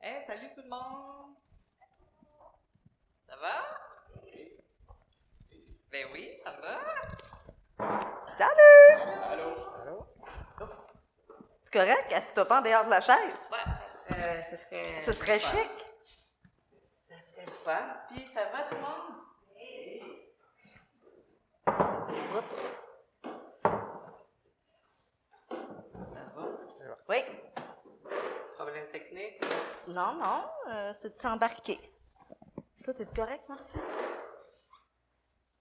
Hey, salut tout le monde! Ça va? Ben oui, ça va. Salut! Allô? C'est correct? Assis-toi pas en dehors de la chaise. Ouais, Ce serait fun. chic. Ça serait le fun. Puis ça va tout le monde? Oups. Ça va? Oui. Problème technique? Non, c'est de s'embarquer. Toi, t'es-tu correct, Marcel?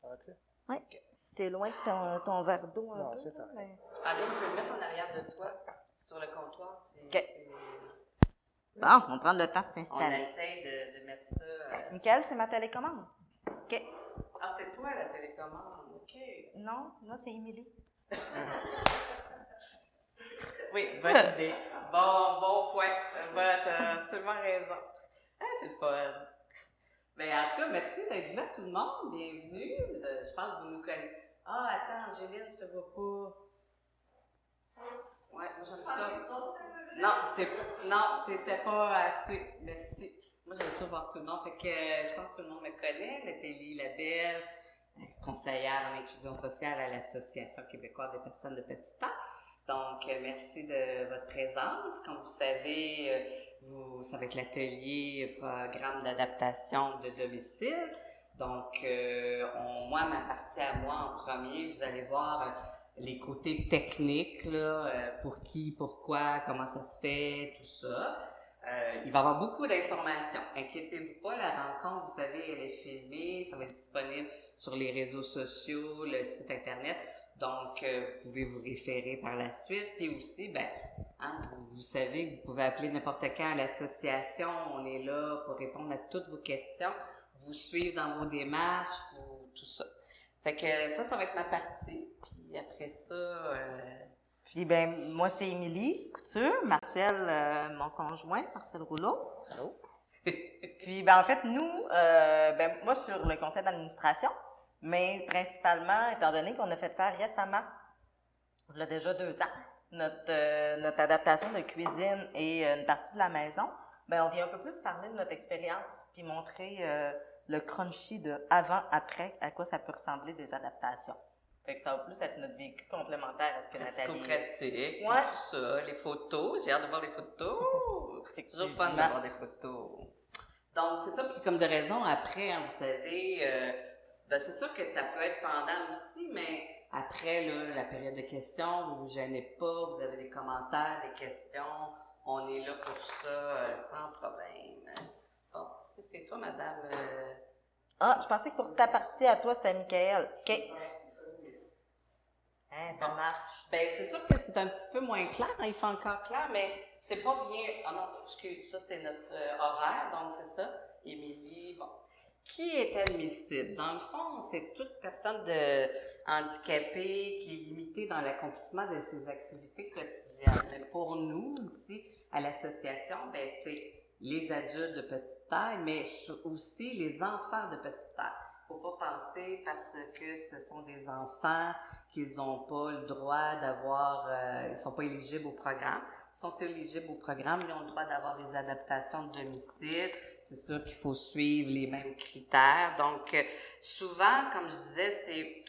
Ça va-tu? Oui. T'es loin de ton verre d'eau un Non, peu, c'est là, correct. mais... Allez, on peut le mettre en arrière de toi, sur le comptoir. OK. Bon, on va prendre le temps de On s'installer. essaie de mettre ça... Michael, c'est ma télécommande. OK. Ah, c'est toi la télécommande, OK. Non, moi, c'est Émilie. Oui, bonne idée. Bon point. T'as absolument raison. Ah, c'est le fun. Mais en tout cas, merci d'être là, tout le monde. Bienvenue. Je pense que vous nous connaissez. Ah, attends, Angéline, je te vois pas. Ouais, moi j'aime ça. Non, t'étais pas assez. Merci. Moi j'aime ça voir tout le monde. Fait que je pense que tout le monde me connaît. Nathalie Labelle, conseillère en inclusion sociale à l'Association québécoise des personnes de petit temps. Donc, merci de votre présence. Comme vous savez, ça va être l'atelier programme d'adaptation de domicile. Donc, ma partie à moi en premier, vous allez voir les côtés techniques, là, pour qui, pourquoi, comment ça se fait, tout ça. Il va y avoir beaucoup d'informations. Inquiétez-vous pas, la rencontre, vous savez, elle est filmée, ça va être disponible sur les réseaux sociaux, le site Internet. Donc, vous pouvez vous référer par la suite. Puis aussi, vous savez que vous pouvez appeler n'importe quand à l'association. On est là pour répondre à toutes vos questions, vous suivre dans vos démarches, tout ça. Fait que ça va être ma partie. Puis après ça... Puis, moi, c'est Émilie Couture. Marcel, mon conjoint, Marcel Rouleau. Allô? Puis, en fait, nous, moi, je suis sur le conseil d'administration. Mais principalement, étant donné qu'on a fait faire récemment, il y a déjà 2 ans, notre adaptation de cuisine et une partie de la maison, on vient un peu plus parler de notre expérience puis montrer le crunchy de avant-après, à quoi ça peut ressembler des adaptations. Fait que ça va plus être notre vécu complémentaire à ce que Nathalie... pratique, Ouais. tout ça, les photos, j'ai hâte de voir les photos. C'est toujours fun de voir des photos. Donc, c'est ça, puis comme de raison, après, vous savez... c'est sûr que ça peut être pendant aussi, mais après là, la période de questions, vous vous gênez pas, vous avez des commentaires, des questions, on est là pour ça sans problème. Bon, si c'est toi, madame... Ah, je pensais que pour ta partie à toi, c'était Michael. OK. Ça marche. C'est sûr que c'est un petit peu moins clair, il fait encore clair, mais c'est pas bien... Ah non, excuse, ça c'est notre horaire, donc c'est ça. Émilie, bon... Qui est admissible? Dans le fond, c'est toute personne handicapée qui est limitée dans l'accomplissement de ses activités quotidiennes. Mais pour nous, ici, à l'association, c'est les adultes de petite taille, mais aussi les enfants de petite taille. Il ne faut pas penser parce que ce sont des enfants qu'ils n'ont pas le droit d'avoir, ils ne sont pas éligibles au programme. Ils sont éligibles au programme, ils ont le droit d'avoir des adaptations de domicile. C'est sûr qu'il faut suivre les mêmes critères. Donc, souvent, comme je disais, c'est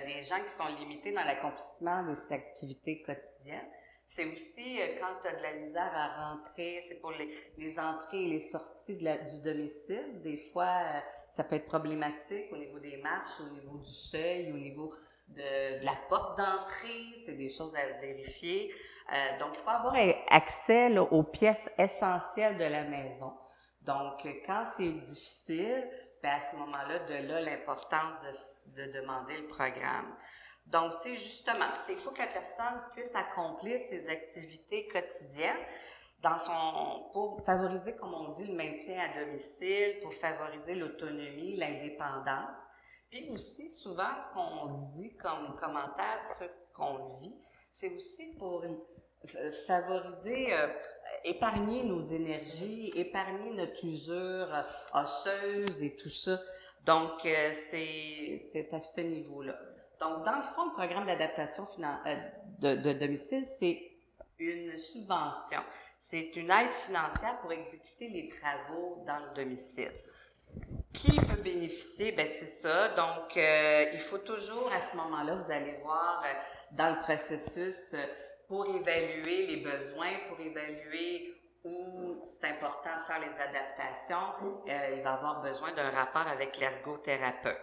des gens qui sont limités dans l'accomplissement de ces activités quotidiennes. C'est aussi quand tu as de la misère à rentrer, c'est pour les entrées et les sorties du domicile. Des fois, ça peut être problématique au niveau des marches, au niveau du seuil, au niveau de la porte d'entrée. C'est des choses à vérifier. Donc, il faut avoir accès là, aux pièces essentielles de la maison. Donc, quand c'est difficile, à ce moment-là, de là l'importance de demander le programme. Donc, c'est justement, il faut que la personne puisse accomplir ses activités quotidiennes pour favoriser, comme on dit, le maintien à domicile, pour favoriser l'autonomie, l'indépendance. Puis aussi, souvent, ce qu'on se dit comme commentaire, ce qu'on vit, c'est aussi pour favoriser, épargner nos énergies, épargner notre usure osseuse et tout ça. Donc, c'est à ce niveau-là. Donc, dans le fond, le programme d'adaptation de domicile, c'est une subvention. c'est une aide financière pour exécuter les travaux dans le domicile. Qui peut bénéficier? Ben c'est ça. Donc, il faut toujours, à ce moment-là, vous allez voir dans le processus pour évaluer les besoins, pour évaluer où c'est important de faire les adaptations, il va avoir besoin d'un rapport avec l'ergothérapeute.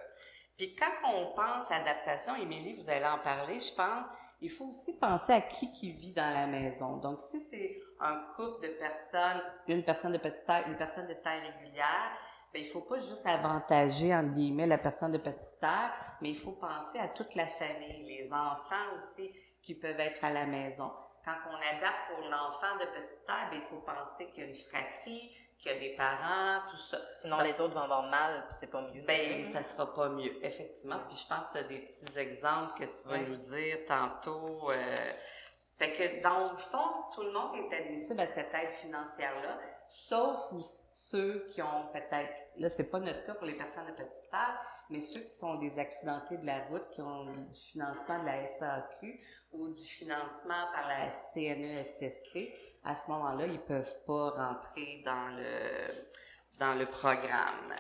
Puis quand on pense à adaptation, Émilie, vous allez en parler, je pense, il faut aussi penser à qui vit dans la maison. Donc, si c'est un couple de personnes, une personne de petite taille, une personne de taille régulière, bien, il ne faut pas juste avantager, entre guillemets, la personne de petite taille, mais il faut penser à toute la famille, les enfants aussi qui peuvent être à la maison. Quand on adapte pour l'enfant de petite taille, bien, il faut penser qu'il y a une fratrie, qu'il y a des parents, tout ça. Sinon, les autres vont avoir mal, puis c'est pas mieux. Ben, ça sera pas mieux, effectivement. Puis je pense que tu as des petits exemples que tu vas nous dire tantôt. Fait que, dans le fond, tout le monde est admissible à cette aide financière-là, sauf ceux qui ont peut-être, là, c'est pas notre cas pour les personnes de petite taille, mais ceux qui sont des accidentés de la route, qui ont du financement de la SAQ ou du financement par la CNESST, à ce moment-là, ils peuvent pas rentrer dans le programme.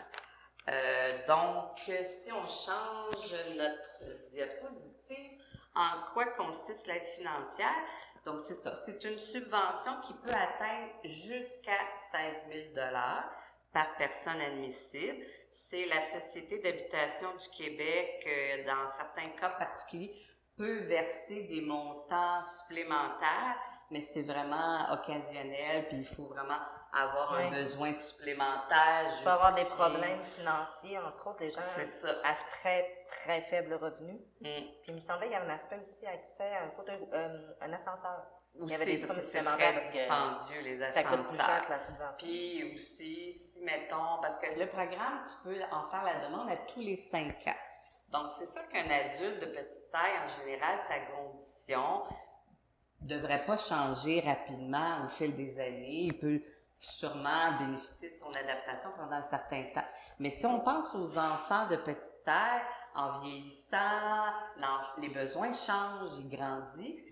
Donc, si on change notre diapositive, en quoi consiste l'aide financière? Donc, c'est ça. C'est une subvention qui peut atteindre jusqu'à 16 000 $ par personne admissible. C'est la Société d'habitation du Québec, dans certains cas particuliers, peut verser des montants supplémentaires, mais c'est vraiment occasionnel, puis il faut vraiment avoir un besoin supplémentaire. Il peut avoir des problèmes financiers, entre autres, les gens à très, très faible revenu. Puis il me semblait qu'il y avait un aspect aussi accès à un ascenseur. Aussi, il y avait des sommes supplémentaires parce que dispendieux, les ascenseurs. Ça coûte plus cher que la subvention. Puis aussi, si mettons, parce que le programme, tu peux en faire la demande à tous les 5 ans. Donc, c'est sûr qu'un adulte de petite taille, en général, sa condition ne devrait pas changer rapidement au fil des années. Il peut sûrement bénéficier de son adaptation pendant un certain temps. Mais si on pense aux enfants de petite taille, en vieillissant, les besoins changent, ils grandissent.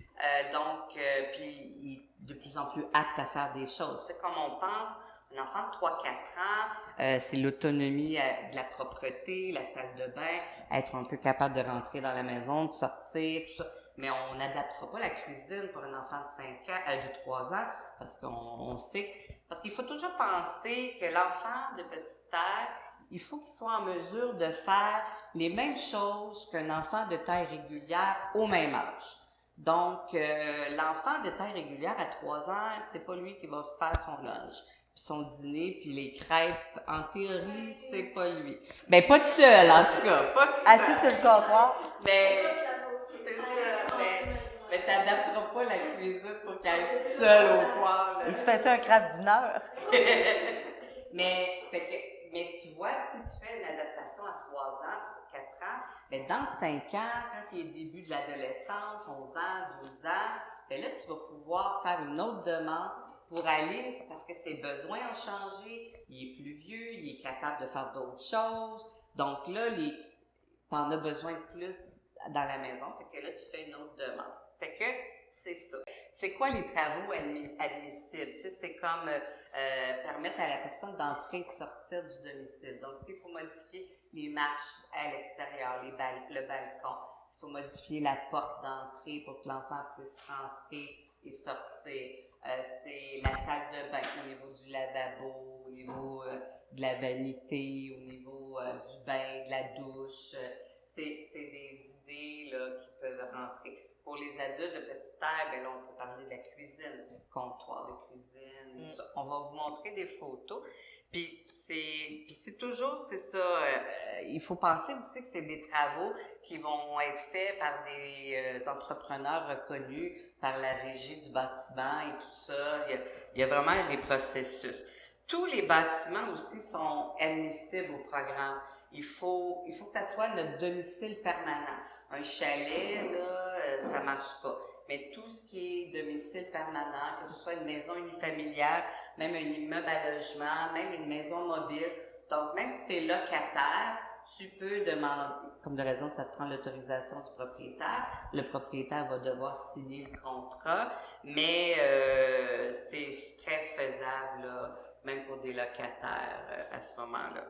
Puis il est de plus en plus apte à faire des choses. C'est comme on pense, un enfant de 3-4 ans, c'est l'autonomie de la propreté, la salle de bain, être un peu capable de rentrer dans la maison, de sortir, tout ça. Mais on n'adaptera pas la cuisine pour un enfant de 3 ans, parce qu'on sait parce qu'il faut toujours penser que l'enfant de petite taille, il faut qu'il soit en mesure de faire les mêmes choses qu'un enfant de taille régulière au même âge. Donc, l'enfant de taille régulière à 3 ans, c'est pas lui qui va faire son lunch, puis son dîner, puis les crêpes. En théorie, c'est pas lui. Ben, pas tout seul, en tout cas. Pas tout seul. Assis sur le comptoir. Mais, c'est ça. Mais t'adapteras pas la cuisine pour qu'il aille tout seul au poêle. Il se fait-tu un craft dinner? Mais tu vois, si tu fais une adaptation à 3 ans, 4 ans, bien dans 5 ans, quand il est début de l'adolescence, 11 ans, 12 ans, bien là, tu vas pouvoir faire une autre demande pour aller, parce que ses besoins ont changé, il est plus vieux, il est capable de faire d'autres choses. Donc là, t'en as besoin de plus dans la maison, fait que là, tu fais une autre demande. Fait que c'est ça. C'est quoi les travaux admissibles? Tu sais, c'est comme permettre à la personne d'entrer et de sortir du domicile. Donc, s'il faut modifier les marches à l'extérieur, le balcon, s'il faut modifier la porte d'entrée pour que l'enfant puisse rentrer et sortir, c'est la salle de bain au niveau du lavabo, au niveau de la vanité, au niveau du bain, de la douche. C'est des idées là, qui peuvent rentrer. Pour les adultes de petite taille, bien là, on peut parler de la cuisine, comptoir de cuisine, tout ça. On va vous montrer des photos. Puis c'est toujours, c'est ça, il faut penser aussi que c'est des travaux qui vont être faits par des entrepreneurs reconnus par la régie du bâtiment et tout ça. Il y a vraiment des processus. Tous les bâtiments aussi sont admissibles au programme. Il faut que ça soit notre domicile permanent. Un chalet, là, ça marche pas. Mais tout ce qui est domicile permanent, que ce soit une maison unifamiliale, même un immeuble à logement, même une maison mobile. Donc, même si tu es locataire, tu peux demander, comme de raison, ça te prend l'autorisation du propriétaire. Le propriétaire va devoir signer le contrat, mais c'est très faisable, là, même pour des locataires à ce moment-là.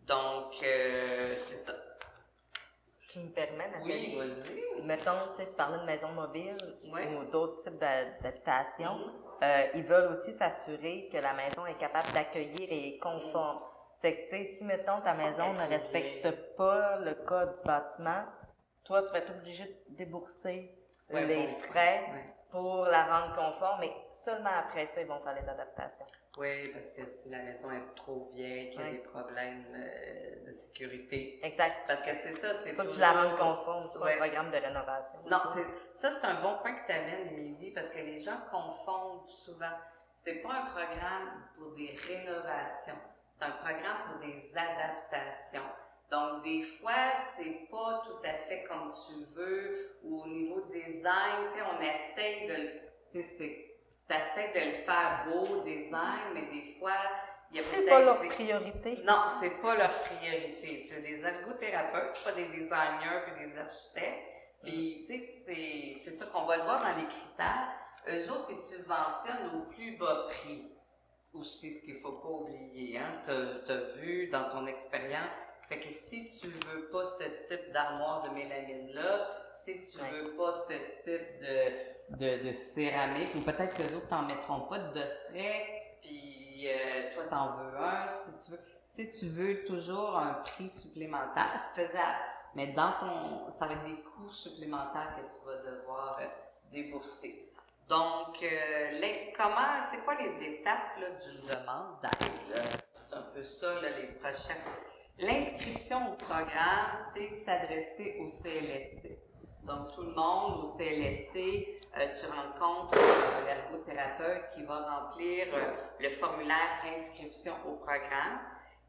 Donc, c'est ça. Si tu me permets, Nathalie. Oui, vas-y. Mettons, tu parlais de maisons mobiles Ouais. ou d'autres types d'habitations. Ils veulent aussi s'assurer que la maison est capable d'accueillir et est conforme. C'est que, tu sais, si, mettons, ta maison ne respecte pas le code du bâtiment, toi, tu vas être obligé de débourser les frais pour la rendre conforme, mais seulement après ça, ils vont faire les adaptations. Oui, parce que si la maison est trop vieille, qu'il y a des problèmes de sécurité. Exact. Parce que c'est ça, c'est faut toujours... que tu la rendes conforme, c'est pas un programme de rénovation. Non, ça c'est un bon point que tu amènes, Émilie, parce que les gens confondent souvent. C'est pas un programme pour des rénovations, c'est un programme pour des adaptations. Donc, des fois, c'est pas tout à fait comme tu veux, ou au niveau design, tu sais, on essaye de... Tu sais, t'essaies de le faire beau, design, mais des fois, il y a peut-être... C'est pas leur priorité. Non, c'est pas leur priorité. C'est des ergothérapeutes, pas des designers puis des architectes. Puis, tu sais, c'est ça qu'on va le voir dans les critères. Eux autres, ils subventionnent au plus bas prix. Aussi, ce qu'il faut pas oublier, hein. T'as vu dans ton expérience. Fait que si tu veux pas ce type d'armoire de mélamine-là, si tu veux pas ce type de céramique, ou peut-être que les autres t'en mettront pas de dosseret, puis toi t'en veux un, si tu veux toujours un prix supplémentaire, c'est faisable, mais ça va être des coûts supplémentaires que tu vas devoir débourser. Donc, c'est quoi les étapes là, d'une demande d'aide? C'est un peu ça, là, les prochains. L'inscription au programme, c'est s'adresser au CLSC. Donc, tout le monde au CLSC, tu rencontres un ergothérapeute qui va remplir le formulaire d'inscription au programme.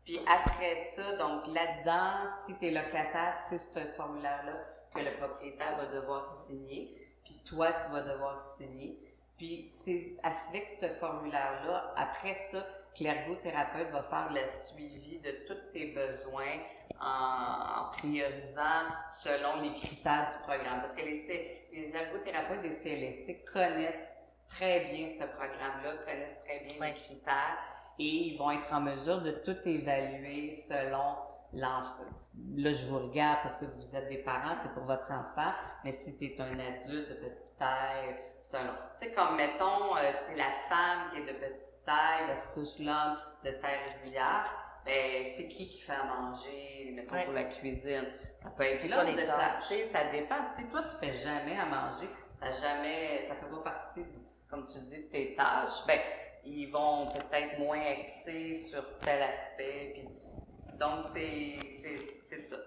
Puis après ça, donc là-dedans, si tu es locataire, c'est ce formulaire-là que le propriétaire va devoir signer. Puis toi, tu vas devoir signer. Puis c'est avec ce formulaire-là, après ça, que l'ergothérapeute va faire le suivi de tous tes besoins en priorisant selon les critères du programme. Parce que les ergothérapeutes des CLSC connaissent très bien ce programme-là, connaissent très bien les critères et ils vont être en mesure de tout évaluer selon l'enfant. Là, je vous regarde parce que vous êtes des parents, c'est pour votre enfant, mais si tu es un adulte de petite taille, selon. Tu sais, comme mettons, c'est la femme qui est de petite taille versus l'homme de taille régulière, ben c'est qui fait à manger, mettons pour la cuisine. Ça peut être l'homme de taille, ça dépend. Si toi tu fais jamais à manger, ça fait pas partie, comme tu dis, de tes tâches, ben ils vont peut-être moins axer sur tel aspect, puis donc, c'est ça.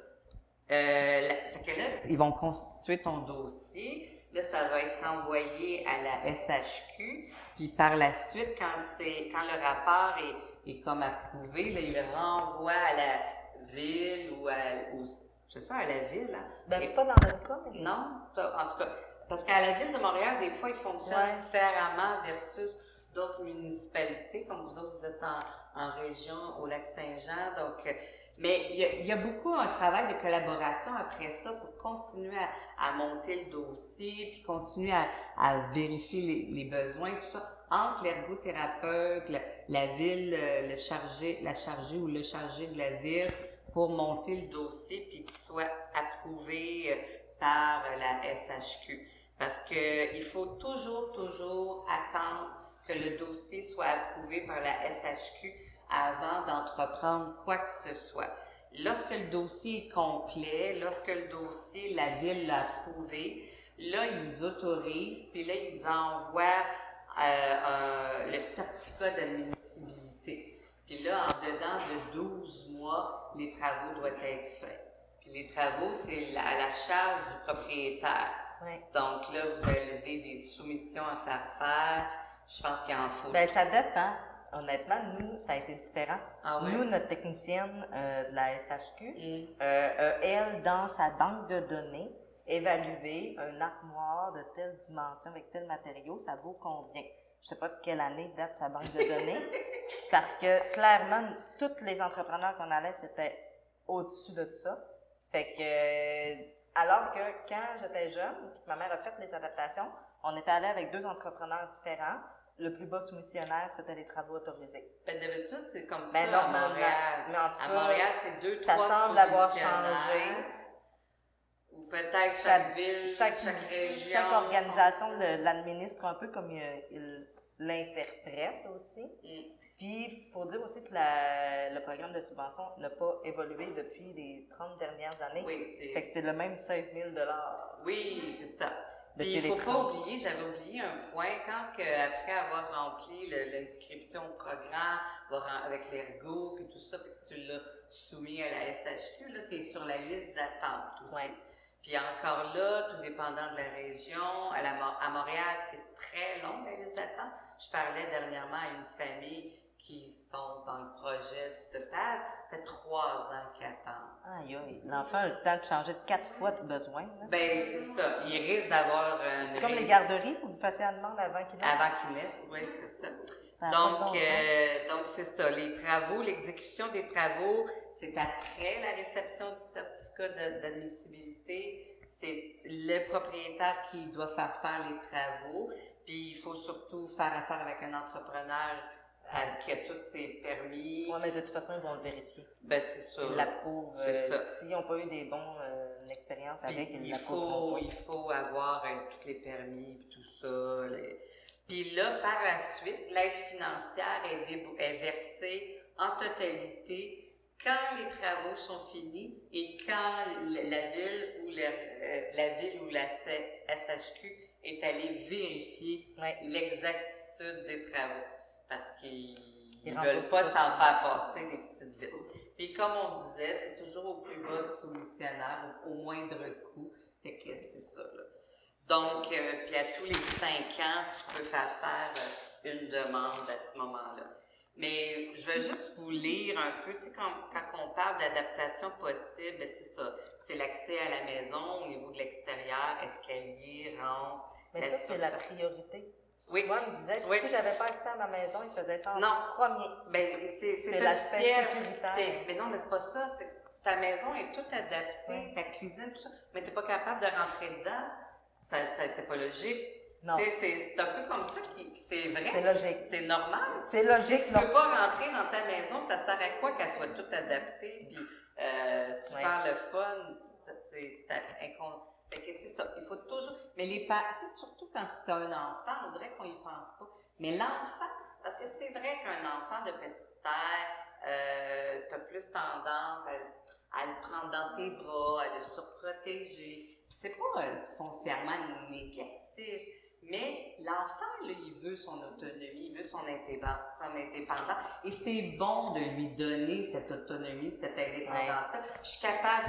Fait que là, ils vont constituer ton dossier. Là, ça va être envoyé à la SHQ. Puis par la suite, quand le rapport est comme approuvé, là, il le renvoie à la ville ou c'est ça, à la ville. Hein? Ben, pas dans notre cas, mais... Non, en tout cas, parce qu'à la ville de Montréal, des fois, ils fonctionnent différemment versus d'autres municipalités, comme vous autres, vous êtes en région au Lac-Saint-Jean, donc... mais il y a beaucoup un travail de collaboration après ça pour continuer à monter le dossier, puis continuer à vérifier les besoins, tout ça, entre l'ergothérapeute, la ville, la chargée ou le chargé de la ville, pour monter le dossier, puis qu'il soit approuvé par la SHQ. Parce que il faut toujours attendre que le dossier soit approuvé par la SHQ avant d'entreprendre quoi que ce soit. Lorsque le dossier est complet, lorsque le dossier, la ville l'a approuvé, là, ils autorisent, puis là, ils envoient le certificat d'admissibilité. Puis là, en dedans de 12 mois, les travaux doivent être faits. Puis les travaux, c'est à la charge du propriétaire. Oui. Donc là, vous avez des soumissions à faire. Je pense qu'il en faut. Ben, ça dépend. Honnêtement, nous, ça a été différent. Ah ouais? Nous, notre technicienne de la SHQ, elle, dans sa banque de données, évalué une armoire de telle dimension avec tel matériau, ça vaut combien? Je sais pas de quelle année date sa banque de données, parce que clairement, tous les entrepreneurs qu'on allait, c'était au-dessus de tout ça. Fait que, alors que quand j'étais jeune, puis que ma mère a fait les adaptations, on était allé avec 2 entrepreneurs différents. Le plus bas soumissionnaire, c'était les travaux autorisés. Ben, d'habitude, c'est comme Ben ça à normalement, Montréal. mais en tout À cas, Montréal, c'est 2, ça 3 semble avoir soumissionnaires. changé. Ou peut-être chaque ville, chaque région. Chaque organisation l'administre un peu comme il l'interprète aussi. Puis, il faut dire aussi que le programme de subvention n'a pas évolué depuis les 30 dernières années. Oui, fait que c'est le même 16 000 Oui, c'est ça. Puis, il ne faut pas oublier, j'avais oublié un point, après avoir rempli l'inscription au programme, avec l'ergo, puis tout ça, puis que tu l'as soumis à la SHQ, là, tu es sur la liste d'attente aussi. Ouais. Puis encore là, tout dépendant de la région, à Montréal, c'est très long la liste d'attente. Je parlais dernièrement à une famille qui sont dans le projet de PAD, ça fait 3 ans qu'ils attendent. Aïe, aïe. L'enfant a le temps de changer de 4 fois de besoin. Là. Ben, c'est ça. Il risque d'avoir C'est comme les garderies, vous fassiez la demande avant qu'ils naissent. Avant qu'ils naissent, oui, c'est ça. Donc, c'est ça. Les travaux, l'exécution des travaux, c'est après la réception du certificat d'admissibilité. C'est le propriétaire qui doit faire les travaux. Puis, il faut surtout faire affaire avec un entrepreneur qui a tous ses permis. Oui, mais de toute façon, ils vont le vérifier. Ben, c'est ça. Ils l'approuvent. C'est s'ils n'ont pas eu des bons expériences avec, ils l'approuvent. Il faut avoir tous les permis et tout ça. Puis là, par la suite, l'aide financière est versée en totalité quand les travaux sont finis et quand la ville ou la SHQ est allée vérifier l'exactitude des travaux. Parce qu'ils ne veulent pas s'en faire passer des petites villes. Puis comme on disait, c'est toujours au plus bas soumissionnaire, au moindre coût. Fait que c'est ça, là. Donc, puis à tous les 5 ans, tu peux faire une demande à ce moment-là. Mais je vais juste vous lire un peu, tu sais, quand on parle d'adaptation possible, ben c'est ça. C'est l'accès à la maison au niveau de l'extérieur, escalier, rampe. Mais ça, c'est la priorité. Oui. Moi, il me disait que si j'avais pas accès à ma maison, il faisait ça en premier. Ben, c'est l'aspect sécuritaire. Mais non, mais c'est pas ça. C'est que ta maison est toute adaptée, ta cuisine, tout ça, mais tu n'es pas capable de rentrer dedans. C'est pas logique. Non. C'est un peu comme ça, c'est vrai. C'est logique. C'est normal. C'est logique. Si tu peux pas rentrer dans ta maison, ça sert à quoi qu'elle soit toute adaptée, puis super le fun, c'est fait que c'est ça, il faut toujours, mais les parents, surtout quand tu as un enfant, on dirait qu'on y pense pas, mais l'enfant, parce que c'est vrai qu'un enfant de petite taille, tu as plus tendance à le prendre dans tes bras, à le surprotéger, puis c'est pas foncièrement négatif, mais l'enfant, là, il veut son autonomie, il veut son indépendance. Et c'est bon de lui donner cette autonomie, cette indépendance-là. Je suis capable.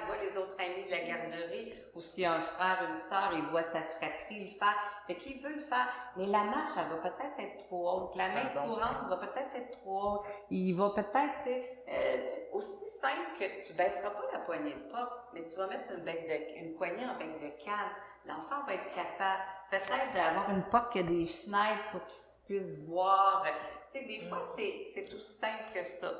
Il voit les autres amis de la garderie, ou s'il y a un frère, une sœur, il voit sa fratrie le faire. Fait qu'il veut le faire. Mais la marche, elle va peut-être être trop haute. La main courante va peut-être être trop haute. Il va peut-être aussi simple que tu baisseras pas la poignée de porte, mais tu vas mettre une poignée en bec de canne. L'enfant va être capable peut-être d'avoir une porte qui a des fenêtres pour qu'il puisse voir. Tu sais, des fois, c'est tout simple que ça.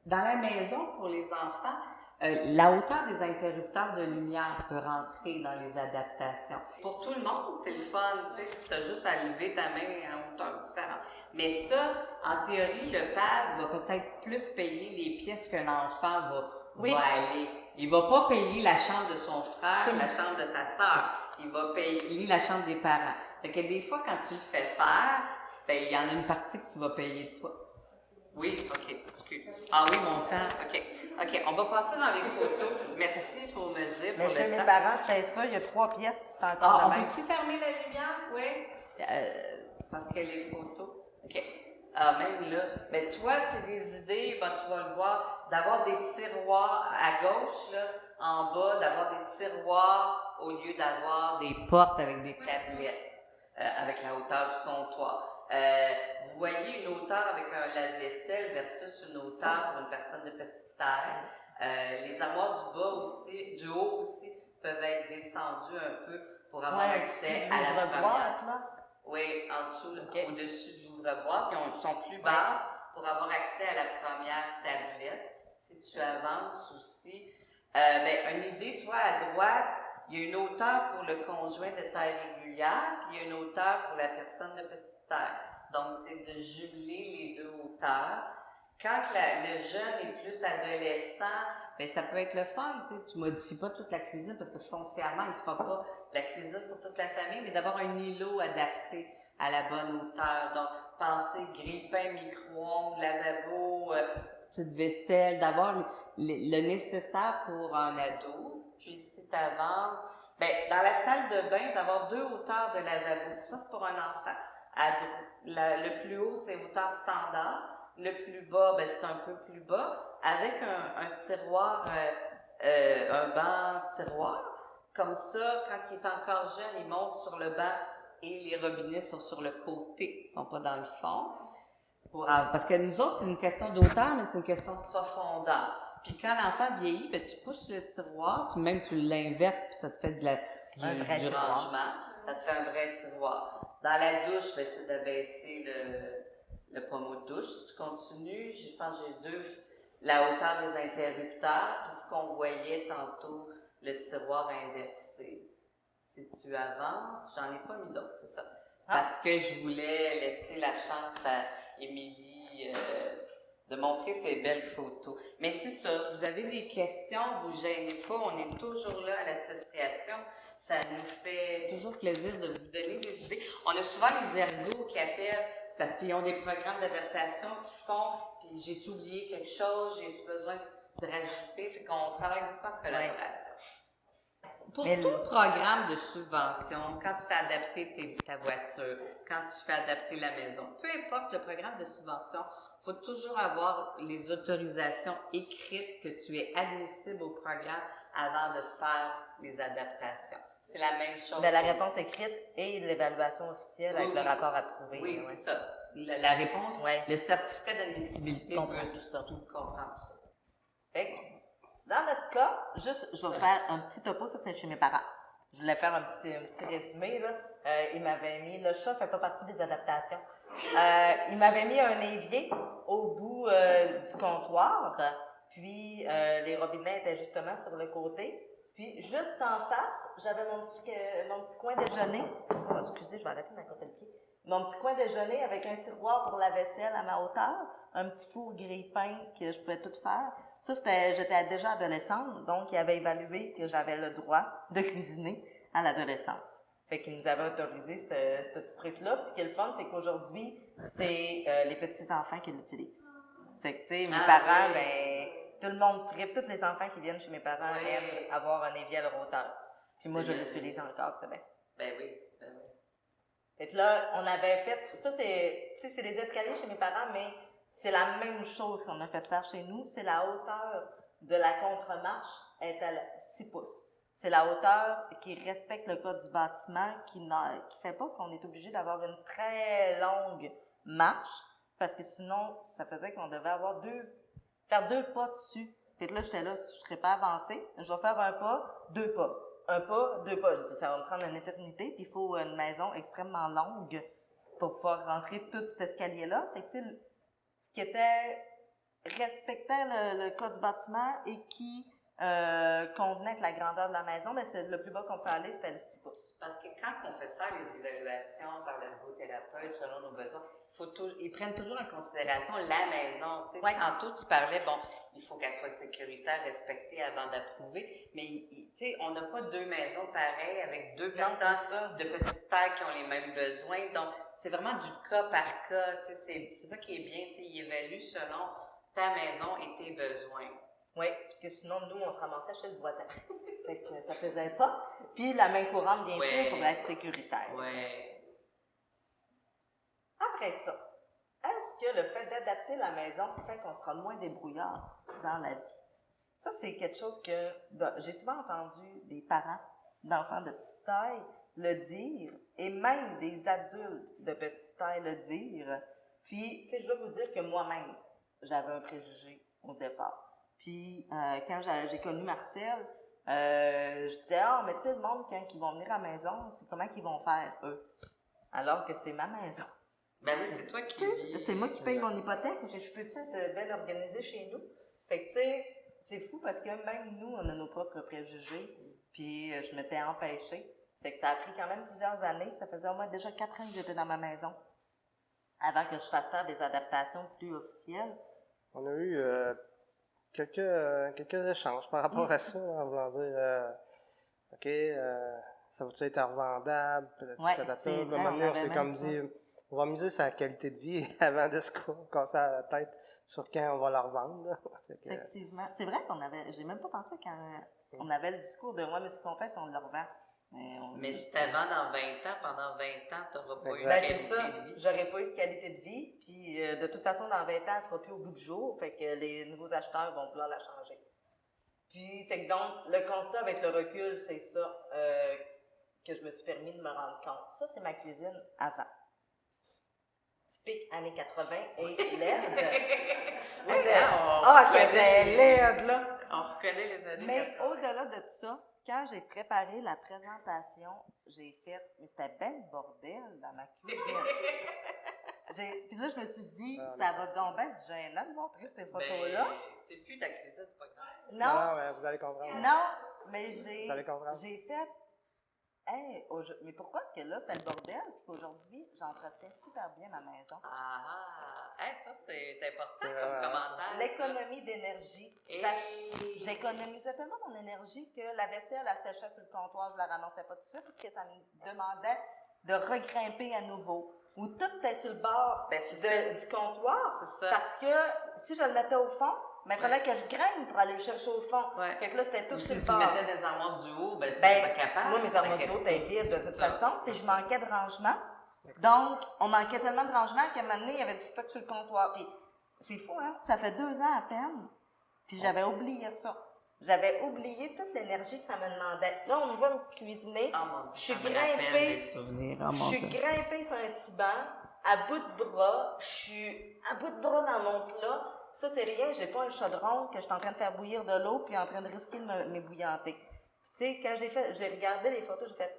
Dans la maison, pour les enfants, la hauteur des interrupteurs de lumière peut rentrer dans les adaptations. Pour tout le monde, c'est le fun, tu as juste à lever ta main en hauteur différente. Mais ça, en théorie, le pad va peut-être plus payer les pièces que l'enfant va aller. Il va pas payer la chambre de son frère, la chambre de sa sœur. Il va payer la chambre des parents. Fait que des fois, quand tu le fais faire, ben, il y en a une partie que tu vas payer de toi. Oui, OK, excuse. Ah oui, mon temps. OK, on va passer dans les photos. Merci pour me dire. Mais chez mes parents, c'est ça, il y a 3 pièces, puis c'est encore on de même. peut-tu fermer la lumière? Oui. Parce que les photos. OK. Ah, même là. Mais tu vois, c'est des idées, ben, tu vas le voir, d'avoir des tiroirs à gauche, là, en bas, d'avoir des tiroirs au lieu d'avoir des portes avec des tablettes, avec la hauteur du comptoir. Vous voyez une hauteur avec un lave-vaisselle versus une hauteur pour une personne de petite taille. Les armoires du haut aussi, peuvent être descendues un peu pour avoir accès à la première. Oui, en dessous, au-dessus de l'ouvre-boîte, qui sont plus basses pour avoir accès à la première tablette. si tu avances aussi, une idée, tu vois, à droite, il y a une hauteur pour le conjoint de taille régulière, puis il y a une hauteur pour la personne de petite taille. Donc, c'est de jumeler les deux hauteurs. Quand le jeune est plus adolescent, ben ça peut être le fun, tu modifies pas toute la cuisine parce que foncièrement, il ne fera pas la cuisine pour toute la famille, mais d'avoir un îlot adapté à la bonne hauteur. Donc, penser grille-pain, micro-ondes, lavabo, petite vaisselle, d'avoir le nécessaire pour un ado. Puis, si tu avances, dans la salle de bain, d'avoir deux hauteurs de lavabo. Ça, c'est pour un enfant. Le plus haut, c'est hauteur standard. Le plus bas, c'est un peu plus bas, avec un tiroir, un banc tiroir. Comme ça, quand il est encore jeune, il monte sur le banc et les robinets sont sur le côté, ils ne sont pas dans le fond. Parce que nous autres, c'est une question d'auteur, mais c'est une question de profondeur. Puis quand l'enfant vieillit, tu pousses le tiroir, tu l'inverses, puis ça te fait du rangement. Ça te fait un vrai tiroir. Dans la douche, c'est d'abaisser le pommeau de douche. Si tu continues, je pense que j'ai la hauteur des interrupteurs, puis ce qu'on voyait tantôt, le tiroir inversé. Si tu avances, j'en ai pas mis d'autres, c'est ça. Parce que je voulais laisser la chance à Émilie de montrer ses belles photos. Mais c'est ça, vous avez des questions, vous gênez pas, on est toujours là à l'association. Ça nous fait toujours plaisir de vous donner des idées. On a souvent les ergots qui appellent parce qu'ils ont des programmes d'adaptation qu'ils font, puis j'ai-tu oublié quelque chose, j'ai-tu besoin de rajouter, fait qu'on travaille beaucoup en collaboration. Pour tout programme de subvention, quand tu fais adapter ta voiture, quand tu fais adapter la maison, peu importe le programme de subvention, il faut toujours avoir les autorisations écrites que tu es admissible au programme avant de faire les adaptations. C'est la même chose. La réponse écrite et l'évaluation officielle avec le rapport approuvé. Oui, c'est ça. La réponse, le certificat d'admissibilité veut tout ça, tout comprendre ça. Fait que, dans notre cas, je vais faire un petit topo, ça c'est chez mes parents. Je voulais faire un petit résumé, là. Il m'avait mis, le chat fait pas partie des adaptations. Il m'avait mis un évier au bout du comptoir, puis les robinets étaient justement sur le côté. Puis, juste en face, j'avais mon petit coin déjeuner. Oh, excusez, je vais arrêter de m'accoter le pied. Mon petit coin déjeuner avec un tiroir pour la vaisselle à ma hauteur, un petit four grille-pain que je pouvais tout faire. Ça, j'étais déjà adolescente, donc il avait évalué que j'avais le droit de cuisiner à l'adolescence. Fait qu'il nous avait autorisé ce petit truc-là. Puis ce qui est le fun, c'est qu'aujourd'hui, c'est les petits-enfants qui l'utilisent. C'est que, tu sais, mes parents, tout le monde tripe, tous les enfants qui viennent chez mes parents aiment avoir un évier à leur hauteur. Puis moi, je l'utilise encore, c'est bien. Ben oui. Fait que là, on avait fait, ça c'est des escaliers chez mes parents, mais c'est la même chose qu'on a fait faire chez nous. C'est la hauteur de la contre-marche est à 6 pouces. C'est la hauteur qui respecte le code du bâtiment, qui fait pas qu'on est obligé d'avoir une très longue marche, parce que sinon, ça faisait qu'on devait faire 2 pas dessus. Fait que là, j'étais là, je ne serais pas avancée. Je vais faire un pas, 2 pas. Un pas, 2 pas. J'ai dit, ça va me prendre une éternité, puis il faut une maison extrêmement longue pour pouvoir rentrer tout cet escalier-là. C'est que, ce qui était respectant le code du bâtiment et qui convenait avec la grandeur de la maison, mais c'est le plus bas qu'on peut aller, c'était le 6 pouces. Parce que quand on fait faire les évaluations par l'ergothérapeute selon nos besoins, ils prennent toujours en considération la maison. Ouais. Tantôt, tu parlais, il faut qu'elle soit sécuritaire, respectée avant d'approuver, mais on n'a pas 2 maisons pareilles avec 2 personnes de petite taille qui ont les mêmes besoins. Donc, c'est vraiment du cas par cas. C'est ça qui est bien. Il évalue selon ta maison et tes besoins. Oui, parce que sinon, nous, on se ramassait chez le voisin. Fait que ça faisait pas. Puis la main courante, bien sûr, pour être sécuritaire. Oui. Après ça, est-ce que le fait d'adapter la maison fait qu'on sera moins débrouillard dans la vie? Ça, c'est quelque chose que j'ai souvent entendu des parents d'enfants de petite taille le dire, et même des adultes de petite taille le dire. Puis, tu sais, je dois vous dire que moi-même, j'avais un préjugé au départ. Puis, quand j'ai connu Marcel, je disais, mais tu sais, le monde, quand ils vont venir à la maison, c'est comment qu'ils vont faire, eux? Alors que c'est ma maison. Ben oui, c'est toi qui vis. C'est moi qui paye mon hypothèque. Je peux-tu être bien organisée chez nous? Fait que, tu sais, c'est fou parce que même nous, on a nos propres préjugés. Puis, je m'étais empêchée. C'est que ça a pris quand même plusieurs années. Ça faisait au moins déjà 4 ans que j'étais dans ma maison. Avant que je fasse faire des adaptations plus officielles. On a eu quelques échanges par rapport à ça, en voulant dire, OK, ça va-tu être revendable, peut-être Ouais, adaptable. c'est À un vrai, moment donné, on on s'est avait comme même ça. dit, on va miser sa qualité de vie avant de se casser la tête sur quand on va la revendre. Là. Fait que, Effectivement. C'est vrai qu'on avait, j'ai même pas pensé quand on avait le discours de moi, mais ce qu'on fait, c'est on le revend. Mais si tu vends dans 20 ans, pendant 20 ans, tu n'auras pas eu de Ben, qualité c'est ça. de vie. J'aurais pas eu de qualité de vie. Puis, de toute façon, dans 20 ans, elle sera plus au bout du jour. Fait que les nouveaux acheteurs vont vouloir la changer. Puis, c'est que donc, le constat avec le recul, c'est ça que je me suis permis de me rendre compte. Ça, c'est ma cuisine avant. Typique années 80 et laide. Oui, hein, Ah, qu'elle était laide, là! On reconnaît les années Mais 80. au-delà de tout ça, quand j'ai préparé la présentation, j'ai fait, mais c'était ben le bordel dans ma cuisine. Puis là, je me suis dit, ça va donc bien être gênant de montrer ces photos-là. Ben, c'est plus ta cuisine, c'est pas grave. Non, mais vous allez comprendre. non, mais Vous allez comprendre. j'ai fait, hey, mais pourquoi que là, c'était le bordel, puis qu'aujourd'hui, j'entretiens super bien ma maison. Hey, ça, c'est important C'est comme vrai. commentaire. L'économie d'énergie. Et... J'économisais tellement mon énergie que la vaisselle, elle séchait sur le comptoir, je la ramassais pas tout de suite parce que ça me demandait de regrimper à nouveau. Ou tout était sur le bord du comptoir. C'est ça. Parce que si je le mettais au fond, il fallait que je grimpe pour aller le chercher au fond. Ouais. Fait que là, c'était tout Ou sur si le tu bord. mettais des armoires du haut, ben, tu n'étais pas capable. Moi, mes armoires du haut étaient vides de toute façon. C'est je manquais de rangement. Donc, on manquait tellement de rangement qu'à un moment donné, il y avait du stock sur le comptoir. Puis, c'est fou, hein? Ça fait 2 ans à peine. Puis, j'avais oublié ça. J'avais oublié toute l'énergie que ça me demandait. Là, on va me cuisiner. Oh mon Dieu, Je suis ça me rappelle grimpée. des souvenirs. Oh Je mon suis Dieu. grimpée sur un petit banc, à bout de bras. Je suis à bout de bras dans mon plat. Ça, c'est rien. J'ai pas un chaudron que je suis en train de faire bouillir de l'eau puis en train de risquer de m'ébouillanter. Tu sais, quand j'ai regardé les photos, j'ai fait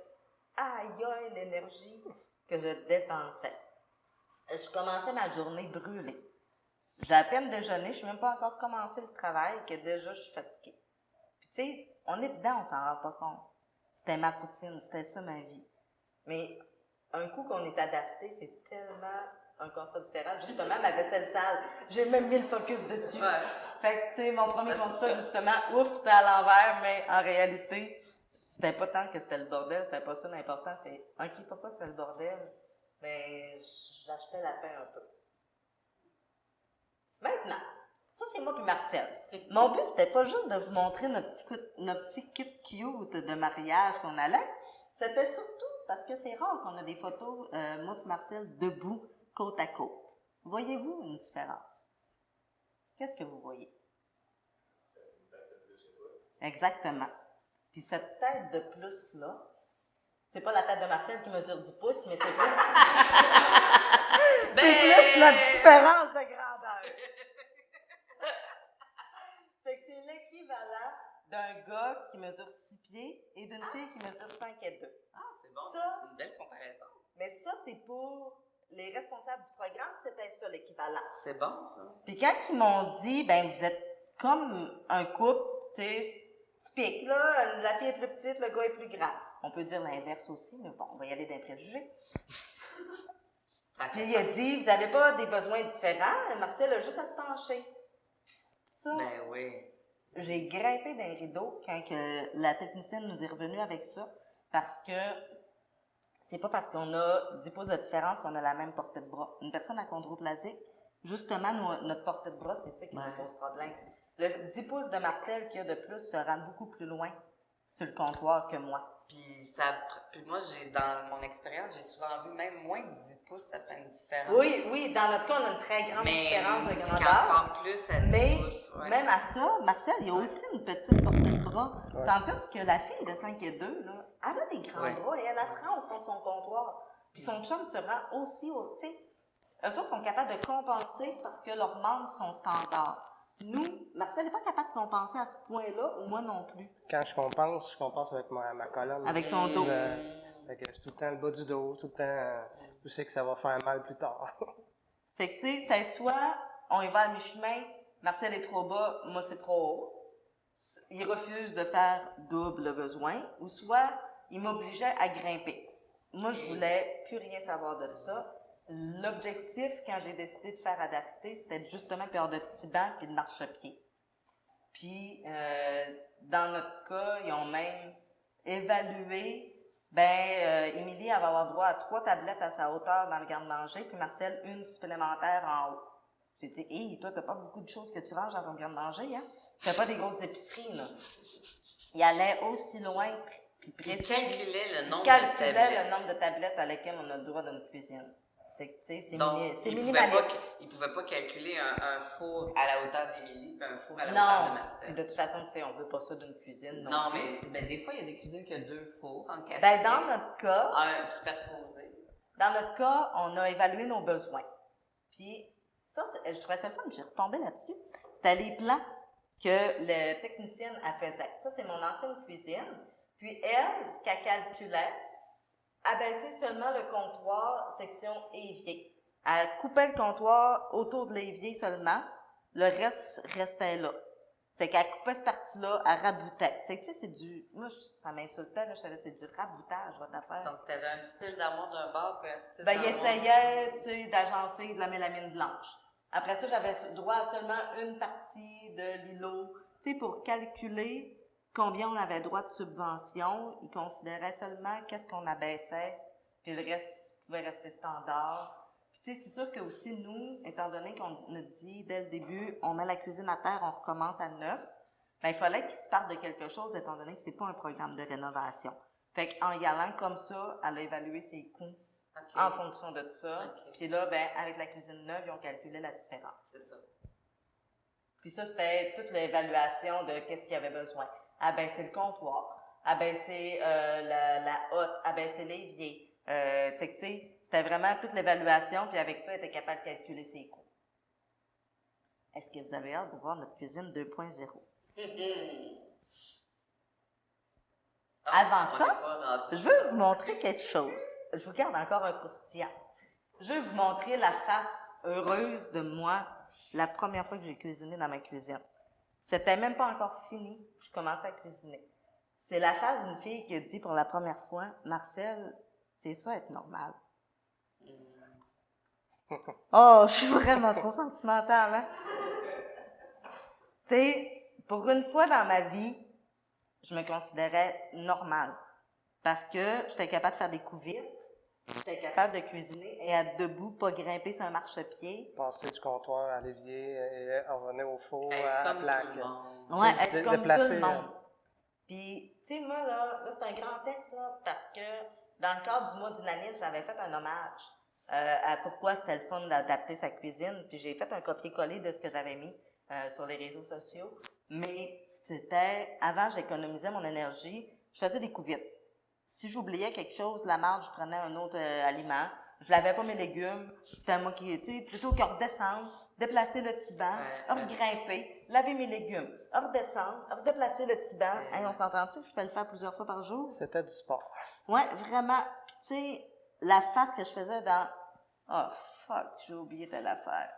aïe aïe l'énergie que je dépensais. Je commençais ma journée brûlée. J'ai à peine déjeuné, je suis même pas encore commencé le travail, que déjà je suis fatiguée. Puis tu sais, on est dedans, on s'en rend pas compte. C'était ma routine, c'était ça ma vie. Mais un coup qu'on est adapté, c'est tellement un constat différent. Justement, ma vaisselle sale, j'ai même mis le focus dessus. Ouais. Fait que tu sais, mon premier constat, justement, ouf, c'était à l'envers, mais en réalité, c'était pas tant que c'était le bordel, c'était pas ça l'important, c'est ok, papa, c'était le bordel, mais j'achetais la paix un peu. Maintenant, ça c'est moi puis Marcel. Mon but, c'était pas juste de vous montrer notre petit kit cute de mariage qu'on allait, c'était surtout parce que c'est rare qu'on a des photos, moi puis Marcel, debout, côte à côte. Voyez-vous une différence? Qu'est-ce que vous voyez? Exactement. Puis cette tête de plus-là, c'est pas la tête de Marcel qui mesure 10 pouces, mais c'est plus... c'est plus notre différence de grandeur. Fait que c'est l'équivalent d'un gars qui mesure 6 pieds et d'une fille qui mesure 5 et 2. Ah, c'est bon. Ça, C'est une belle comparaison. mais ça, c'est pour les responsables du programme, c'était ça l'équivalent. C'est bon, ça. Puis quand ils m'ont dit, ben vous êtes comme un couple, tu sais, typique, là, la fille est plus petite, le gars est plus grand. On peut dire l'inverse aussi, mais bon, on va y aller d'un préjugé. Puis il a dit, vous n'avez pas des besoins différents, Marcel a juste à se pencher. Ça, Ben oui. j'ai grimpé d'un rideau quand que la technicienne nous est revenue avec ça, parce que c'est pas parce qu'on a 10 pouces de différence qu'on a la même portée de bras. Une personne à chondroplasique, justement, notre portée de bras, c'est ça qui nous pose problème. Le 10 pouces de Marcel qui a de plus se rend beaucoup plus loin sur le comptoir que moi. Puis moi, dans mon expérience, j'ai souvent vu même moins de 10 pouces, ça fait une différence. Oui, dans notre cas, on a une très grande différence de grandeur. Encore plus à 10 mais pouces. Ouais. même à ça, Marcel, il y a aussi une petite portée de bras. Ouais. Tandis que la fille de 5 et 2, là, elle a des grands bras et elle se rend au fond de son comptoir. Puis son chum se rend aussi au... Tu sais, eux autres sont capables de compenser parce que leurs membres sont standards. Nous, Marcel n'est pas capable de compenser à ce point-là, ou moi non plus. Quand je compense avec ma colonne. Avec ton dos. Fait que j'ai tout le temps le bas du dos, tout le temps, je sais que ça va faire mal plus tard. Fait que, tu sais, c'est soit on y va à mi-chemin, Marcel est trop bas, moi c'est trop haut. Il refuse de faire double besoin, ou soit il m'obligeait à grimper. Moi, je voulais plus rien savoir de ça. L'objectif, quand j'ai décidé de faire adapter, c'était justement de faire de petits bancs puis de marchepied. Puis, dans notre cas, ils ont même évalué, Émilie, elle va avoir droit à 3 tablettes à sa hauteur dans le garde-manger, puis Marcel, une supplémentaire en haut. J'ai dit, hey, toi, t'as pas beaucoup de choses que tu ranges dans ton garde-manger, hein? Tu fais pas des grosses épiceries, là. Il allait aussi loin, puis précis. Il calculait le nombre Il de calculait tablettes. le nombre de tablettes à lesquelles on a le droit d'une cuisine. C'est Donc, minimaliste. il ne pouvait pas calculer un four à la hauteur d'Émilie puis un four à la Non, hauteur de Marcel. de toute façon, tu sais, on veut pas ça d'une cuisine. Non, mais des fois, il y a des cuisines qui ont 2 fours en casquette. Ben, dans notre cas, Un superposé. Dans notre cas, on a évalué nos besoins. Puis, ça, je trouvais ça le fun, j'ai retombé là-dessus. C'était les plans que la technicienne a faisait. Ça, c'est mon ancienne cuisine. Puis, elle, ce qu'elle calculait, abaissait seulement le comptoir section évier. Elle coupait le comptoir autour de l'évier seulement. Le reste restait là. C'est qu'elle coupait cette partie-là, elle raboutait. C'est que, tu sais, c'est du... Moi, ça m'insultait, là, je savais, c'est du raboutage, votre affaire. Donc, tu avais un style d'armoire d'un bord puis un style Il d'armoire essayait, tu sais, d'agencer de la mélamine blanche. Après ça, j'avais droit à seulement une partie de l'îlot. Tu sais, pour calculer combien on avait droit de subvention, ils considéraient seulement qu'est-ce qu'on abaissait, puis le reste pouvait rester standard. Puis tu sais, c'est sûr que aussi nous, étant donné qu'on a dit dès le début, on met la cuisine à terre, on recommence à neuf, il fallait qu'ils se partent de quelque chose, étant donné que c'est pas un programme de rénovation. Fait qu'en y allant comme ça, elle a évalué ses coûts en fonction de ça. Okay. Puis là, avec la cuisine neuve, ils ont calculé la différence. C'est ça. Puis ça, c'était toute l'évaluation de qu'est-ce qu'il y avait besoin. Abaisser le comptoir, abaisser la hotte, abaisser l'évier. Tu sais, c'était vraiment toute l'évaluation, puis avec ça, elle était capable de calculer ses coûts. Est-ce que vous avez hâte de voir notre cuisine 2.0? Avant ça, je veux vous montrer quelque chose. Je vous garde encore un croustillant. Je veux vous montrer la face heureuse de moi la première fois que j'ai cuisiné dans ma cuisine. C'était même pas encore fini, je commençais à cuisiner. C'est la face d'une fille qui a dit pour la première fois, Marcel, c'est ça être normal. Oh, je suis vraiment trop sentimentale, hein? Tu sais, pour une fois dans ma vie, je me considérais normale. Parce que j'étais capable de faire des coups vite, j'étais capable de cuisiner et être debout, pas grimper sur un marchepied. Passer du comptoir à l'évier et revenir au four à la plaque. Ouais, être comme déplacer, tout le monde. Puis, tu sais, moi, là, c'est un grand texte, là, parce que dans le cadre du mois d'humanisme, j'avais fait un hommage à pourquoi c'était le fun d'adapter sa cuisine. Puis j'ai fait un copier-coller de ce que j'avais mis sur les réseaux sociaux. Mais c'était, avant, j'économisais mon énergie, je faisais des coups vite. Si j'oubliais quelque chose, la marde, je prenais un autre aliment. Je lavais pas mes légumes. C'était moi qui, tu sais, plutôt que redescendre, déplacer le petit banc, regrimper, laver mes légumes, redescendre, redéplacer le petit banc. Hey, on s'entend-tu que je peux le faire plusieurs fois par jour? C'était du sport. Ouais, vraiment. Puis tu sais, la face que je faisais dans « Oh, fuck, j'ai oublié telle affaire. »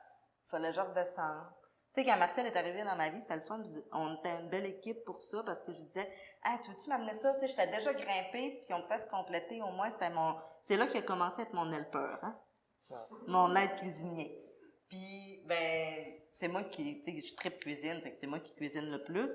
Fallait que je redescendre. Tu sais, quand Marcel est arrivé dans ma vie, c'était le fun. On était une belle équipe pour ça parce que je disais « Hey, tu veux-tu m'amener ça? » Tu sais, j'étais déjà grimpée, puis on pouvait se compléter. Au moins, c'était c'est là qu'il a commencé à être mon helper, hein? Ouais. Mon aide cuisinier. Puis, c'est moi qui, tu sais, je tripe cuisine, c'est que c'est moi qui cuisine le plus.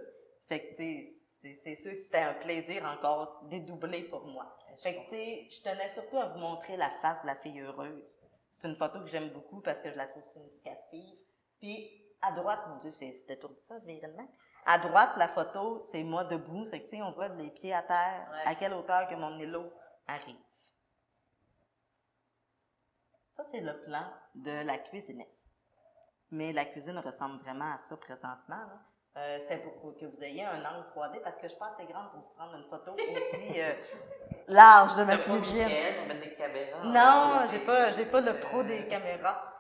C'est que, tu sais, c'est sûr que c'était un plaisir encore dédoublé pour moi. Fait que, tu sais, je tenais surtout à vous montrer la face de la fille heureuse. C'est une photo que j'aime beaucoup parce que je la trouve significative. Puis, à droite, mon Dieu, c'est étourdissant ce vironnement. À droite, la photo, c'est moi debout. C'est que, tu sais, on voit les pieds à terre, à quelle hauteur que mon îlot arrive. Ça, c'est le plan de la cuisinesse. Mais la cuisine ressemble vraiment à ça présentement, là. C'est pour que vous ayez un angle 3D parce que je pense que c'est grand pour vous prendre une photo aussi large de ma cuisine. On met des caméras. Non, j'ai pas le pro des caméras.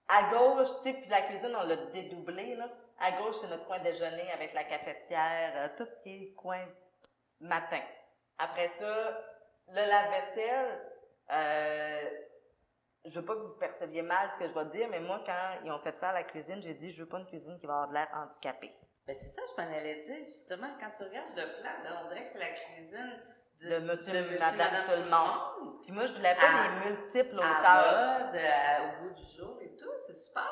À gauche, tu sais, puis la cuisine, on l'a dédoublé, là. À gauche, c'est notre coin déjeuner avec la cafetière, tout ce qui est coin matin. Après ça, le lave-vaisselle, je veux pas que vous perceviez mal ce que je vais dire, mais moi, quand ils ont fait faire la cuisine, j'ai dit, je veux pas une cuisine qui va avoir de l'air handicapée. Ben c'est ça, je m'en allais dire, justement, quand tu regardes le plan, là, on dirait que c'est la cuisine De monsieur, de madame, tout le monde. Puis moi, je voulais pas À- des multiples à hauteurs. mode, au bout du jour et tout, c'est super.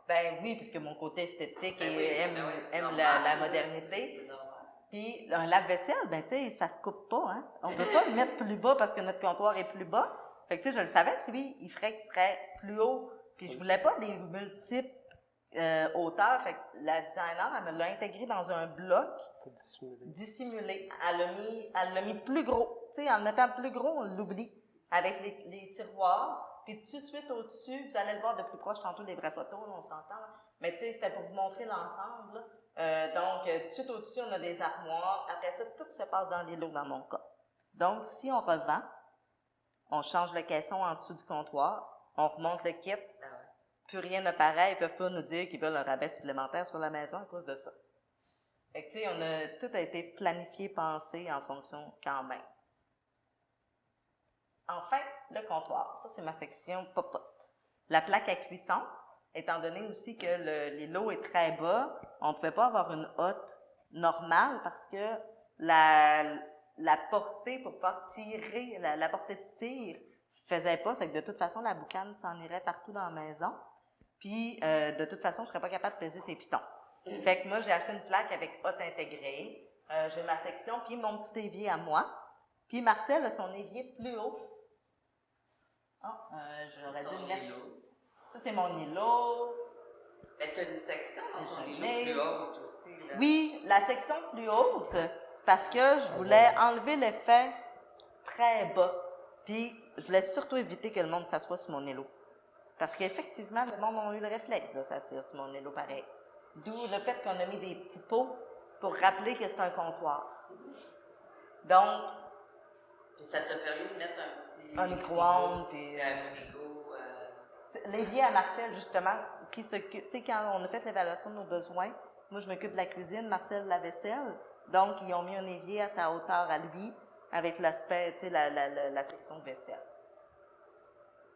Ben oui, puisque mon côté esthétique Ben et oui, aime, ben oui, c'est aime normal, la là, modernité. c'est normal. Puis un lave-vaisselle, ben tu sais, ça se coupe pas, hein. On peut pas le mettre plus bas parce que notre comptoir est plus bas. Fait que tu sais, je le savais que lui, il ferait qu'il serait plus haut. Puis je voulais pas des multiples hauteurs. Fait que la designer, elle me l'a intégré dans un bloc Pour dissimuler. dissimulé. Elle l'a mis plus gros. Tu sais, en le mettant plus gros, on l'oublie. Avec les tiroirs. Puis tout de suite au-dessus, vous allez le voir de plus proche tantôt les vraies photos, là, on s'entend. Là. Mais tu sais, c'était pour vous montrer l'ensemble. Là. Donc, tout de suite au-dessus, on a des armoires. Après ça, tout se passe dans les lots dans mon cas. Donc, si on revend, on change le caisson en dessous du comptoir, on remonte le kit, plus rien ne paraît, ils peuvent pas nous dire qu'ils veulent un rabais supplémentaire sur la maison à cause de ça. Fait que, tu sais, tout a été planifié, pensé en fonction quand même. Enfin, le comptoir. Ça, c'est ma section popote. La plaque à cuisson, étant donné aussi que l'eau est très bas, on ne pouvait pas avoir une hotte normale parce que la portée pour pouvoir tirer, la portée de tir faisait pas, c'est que de toute façon, la boucane s'en irait partout dans la maison. Puis, de toute façon, je serais pas capable de peser ses pitons. Fait que moi, j'ai acheté une plaque avec hotte intégrée. J'ai ma section, puis mon petit évier à moi. Puis Marcel a son évier plus haut. J'aurais dû le mettre. Ça, c'est mon îlot. Mais tu as une section dans ton îlot Mais- plus haute aussi, là. Oui, la section plus haute, c'est parce que je voulais enlever l'effet très bas. Puis, je voulais surtout éviter que le monde s'assoie sur mon îlot. Parce qu'effectivement, le monde a eu le réflexe de s'asseoir sur mon îlot pareil. D'où le fait qu'on a mis des petits pots pour rappeler que c'est un comptoir. Donc, Puis ça t'a permis de mettre un petit... un micro-ondes, puis... Un frigo. L'évier à Marcel, justement, qui s'occupe, tu sais, quand on a fait l'évaluation de nos besoins, moi, je m'occupe de la cuisine, Marcel de la vaisselle. Donc, ils ont mis un évier à sa hauteur à lui, avec l'aspect, tu sais, la section de vaisselle.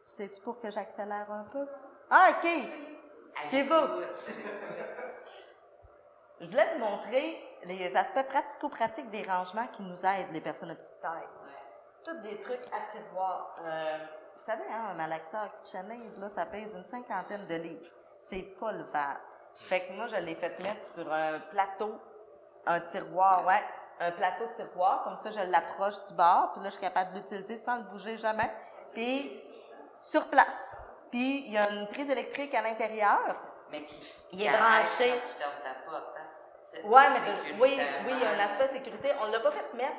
Sais-tu pour que j'accélère un peu? Ah, OK! C'est beau! Je voulais vous montrer les aspects pratico-pratiques des rangements qui nous aident, les personnes de petite taille. Tous des trucs à tiroir. Vous savez, hein, un malaxeur KitchenAid, là, ça pèse une 50aine de livres. C'est pas levable. Fait que moi, je l'ai fait mettre sur un plateau, un tiroir, un plateau de tiroir. Comme ça, je l'approche du bord, puis là, je suis capable de l'utiliser sans le bouger jamais. Puis, sur place. Puis, il y a une prise électrique à l'intérieur. Mais Il est branché. Quand tu fermes ta porte, hein? Ouais, mais oui, il y a un aspect de sécurité. On ne l'a pas fait mettre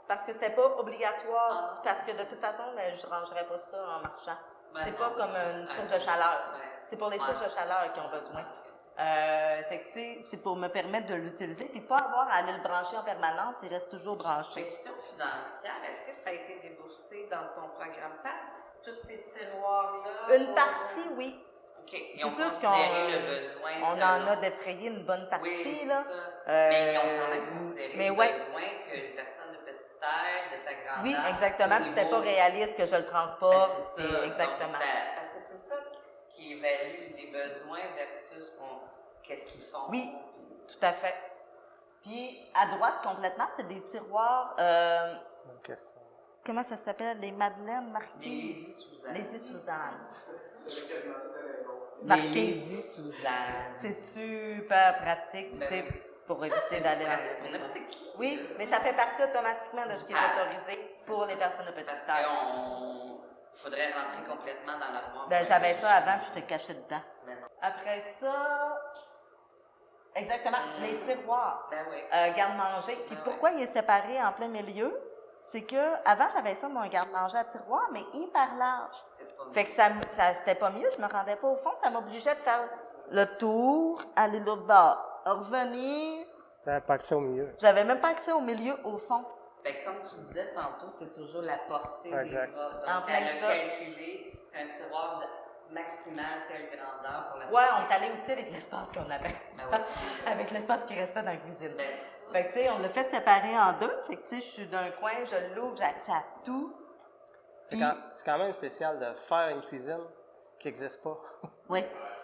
parce que c'était pas obligatoire. Parce que de toute façon, je ne rangerais pas ça en marchant. C'est pas comme une source de chaleur. C'est pour les sources de chaleur qui ont besoin. C'est que, tu sais, c'est pour me permettre de l'utiliser puis pas avoir à aller le brancher en permanence. Il reste toujours branché. Question financière, est-ce que ça a été déboursé dans ton programme PAC? Tous ces tiroirs-là? Une partie, oui. OK. Ils C'est ont sûr considéré le besoin. On en a défrayé une bonne partie, oui, là. Ça. Mais ils ont quand même considéré mais le ouais. besoin qu'une personne de petite taille, de ta grandeur... Oui, exactement. au C'était niveau- pas réaliste que je le transporte. Ben, c'est ça. Exactement. Donc, parce que c'est ça qui évalue les besoins versus qu'est-ce qu'ils font. Oui, tout à fait. Puis, à droite, complètement, c'est des tiroirs... Bonne question. comment ça s'appelle? Les Madeleines marquises. Les Les Suzanne. Les Marquises. Lady Suzanne. C'est super pratique, tu sais, pour éviter d'aller pratique pour dans n'importe qui. Oui, mais ça fait partie automatiquement de ce qui est autorisé pour les personnes de petite Parce taille. qu'il faudrait rentrer complètement dans l'armoire. Ben, j'avais ça avant, puis je te cachais dedans. Ben non. Après ça, exactement, les tiroirs. Ben oui. Garde-manger. Puis Ah ouais. pourquoi il est séparé en plein milieu? C'est que avant j'avais ça, mon garde-manger à tiroir, mais hyper large. C'est pas Fait que ça c'était pas mieux, je me rendais pas au fond, ça m'obligeait de faire le tour, aller l'autre bord, revenir. T'avais pas accès au milieu. J'avais même pas accès au milieu, au fond. Ben, comme tu disais tantôt, c'est toujours la portée Exact. des bras. Donc, En plein elle a ça. calculé un tiroir maximal telle grandeur pour la Ouais, on est allé aussi avec l'espace qu'on avait. Ben oui. Avec l'espace qui restait dans la cuisine. Ben, c'est ça. Fait que, tu sais, on l'a fait séparer en deux. Fait que, tu sais, je suis d'un coin, je l'ouvre, j'ai accès à tout. C'est Puis- quand même spécial de faire une cuisine qui n'existent pas. Oui.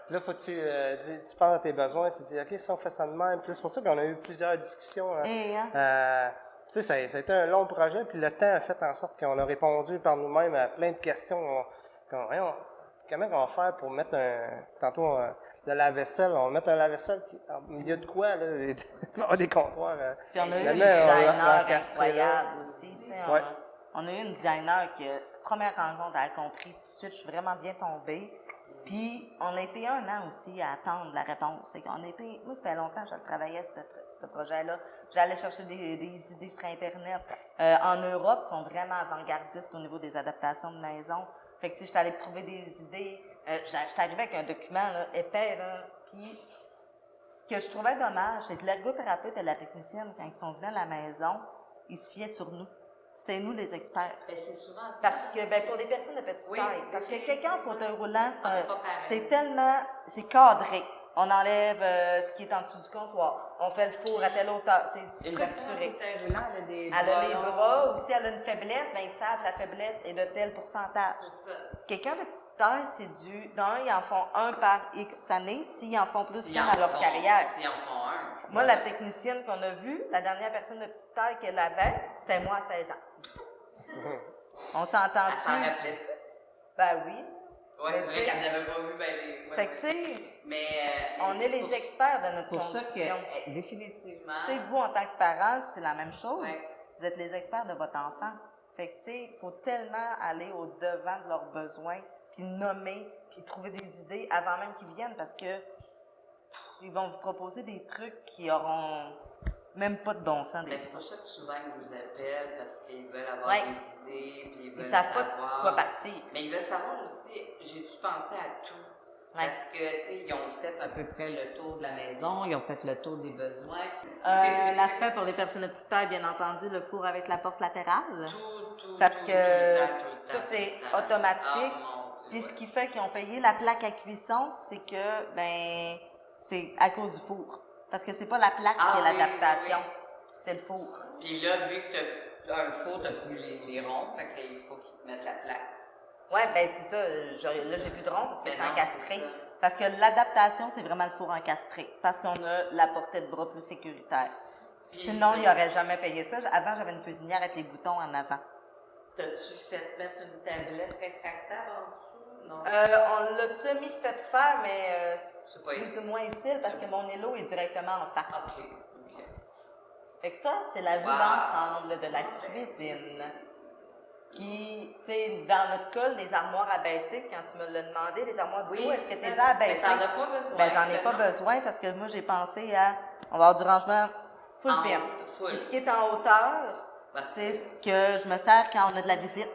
Là, faut que tu penses à tes besoins, tu dis, OK, si on fait ça de même. Puis là, c'est pour ça qu'on a eu plusieurs discussions. Tu sais, ça a été un long projet, puis le temps a fait en sorte qu'on a répondu par nous-mêmes à plein de questions. Comment on va faire pour mettre tantôt, le lave-vaisselle, on va mettre un lave-vaisselle au milieu de quoi, là? Il va y avoir des comptoirs. Puis on a eu là, une là, designer incroyable aussi, tu sais. Ouais. On a eu une designer qui, première rencontre, elle a compris tout de suite, je suis vraiment bien tombée. Puis, on a été 1 an aussi à attendre la réponse. Moi, ça fait longtemps que je travaillais ce projet-là. J'allais chercher des idées sur Internet. En Europe, ils sont vraiment avant-gardistes au niveau des adaptations de maison. Fait que, tu sais, j'étais allée trouver des idées. J'étais arrivée avec un document là, épais, là. Puis, ce que je trouvais dommage, c'est que l'ergothérapeute et la technicienne, quand ils sont venus à la maison, ils se fiaient sur nous. C'était nous les experts. Ben, c'est souvent ça. Parce que, pour des personnes de petite taille, parce que quelqu'un en fauteuil roulant, c'est cadré. On enlève ce qui est en dessous du comptoir. On fait le four à telle hauteur. C'est structuré. Elle a des Elle a les bras, ou si elle a une faiblesse, ben ils savent la faiblesse est de tel pourcentage. C'est ça. Quelqu'un de petite taille, c'est ils en font un par X années, s'ils en font plus qu'un à leur carrière. S'ils en font un. Moi, la technicienne qu'on a vue, la dernière personne de petite taille qu'elle avait, c'était moi à 16 ans. On s'entend-tu? Elle s'en rappelait-tu? Ben oui. Oui, c'est vrai qu'elle n'avait pas vu les... Fait que, tu sais, mais on est les experts de notre pour condition. ça que, définitivement... Tu sais, vous, en tant que parents, c'est la même chose. Ouais. Vous êtes les experts de votre enfant. Fait que, tu sais, il faut tellement aller au-devant de leurs besoins, puis nommer, puis trouver des idées avant même qu'ils viennent, parce que ils vont vous proposer des trucs qui auront même pas de bon sens. Mais c'est pour ça que souvent ils nous appellent, parce qu'ils veulent avoir Ouais. des idées, puis ils veulent Ils savent pas savoir... de quoi partir. Mais ils veulent savoir aussi, j'ai-tu pensé à tout? Ouais. Parce que, tu sais, ils ont fait à peu près le tour de la maison, ils ont fait le tour des besoins. L'aspect pour les personnes de petite taille, bien entendu, le four avec la porte latérale. Parce que tout le temps, ça, c'est tout le temps. automatique. Ah, mon Dieu, Puis ouais. ce qui fait qu'ils ont payé la plaque à cuisson, c'est que, c'est à cause du four. Parce que c'est pas la plaque qui est oui, l'adaptation, oui. c'est le four. Puis là, vu que t'as un four, t'as plus les ronds, fait qu'il faut qu'ils te mettent la plaque. Ouais, c'est ça. Là, j'ai plus de rond parce que Mais c'est non, encastré. c'est ça. Parce que l'adaptation, c'est vraiment le four encastré. Parce qu'on a la portée de bras plus sécuritaire. Puis, Sinon, il n'aurait jamais payé ça. Avant, j'avais une cuisinière avec les boutons en avant. T'as-tu fait mettre une tablette rétractable en dessous? Non. On l'a semi-fait faire, mais C'est pas plus ou moins utile parce que mon élo est directement en face. OK. Fait que ça, c'est la vue d'ensemble de la cuisine. Qui, tu sais, dans notre cas, les armoires à baisser, quand tu me l'as demandé, les armoires du haut, est-ce que tu les as à baisser? Mais t'en as pas besoin. J'en ai pas besoin parce que moi, j'ai pensé à, on va avoir du rangement full pin. Full. Et ce qui est en hauteur, c'est ce que je me sers quand on a de la visite.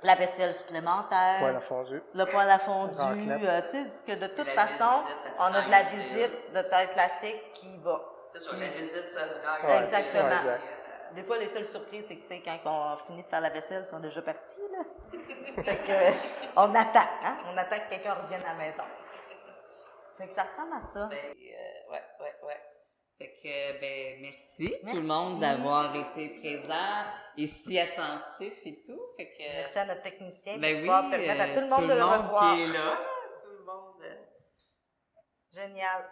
La vaisselle supplémentaire. Poêle à fondu. Le poêle à fondu. Raclette. Tu sais, que de toute La façon, visite, on a de la simple. visite de taille classique qui va. C'est sur la visite, ça rend. Ouais, Exactement. ouais, exact. Des fois, les seules surprises, c'est que, tu sais, quand on finit de faire la vaisselle, ils sont déjà partis, là. Fait que, on attend, hein? On attend que quelqu'un revienne à la maison. Fait que ça ressemble à ça. Ouais. Fait que, merci tout le monde d'avoir été présent et si attentif et tout. Fait que, Merci à notre technicien pour oui, pouvoir permettre à tout le monde de le revoir. qui est là. Tout le monde. Génial.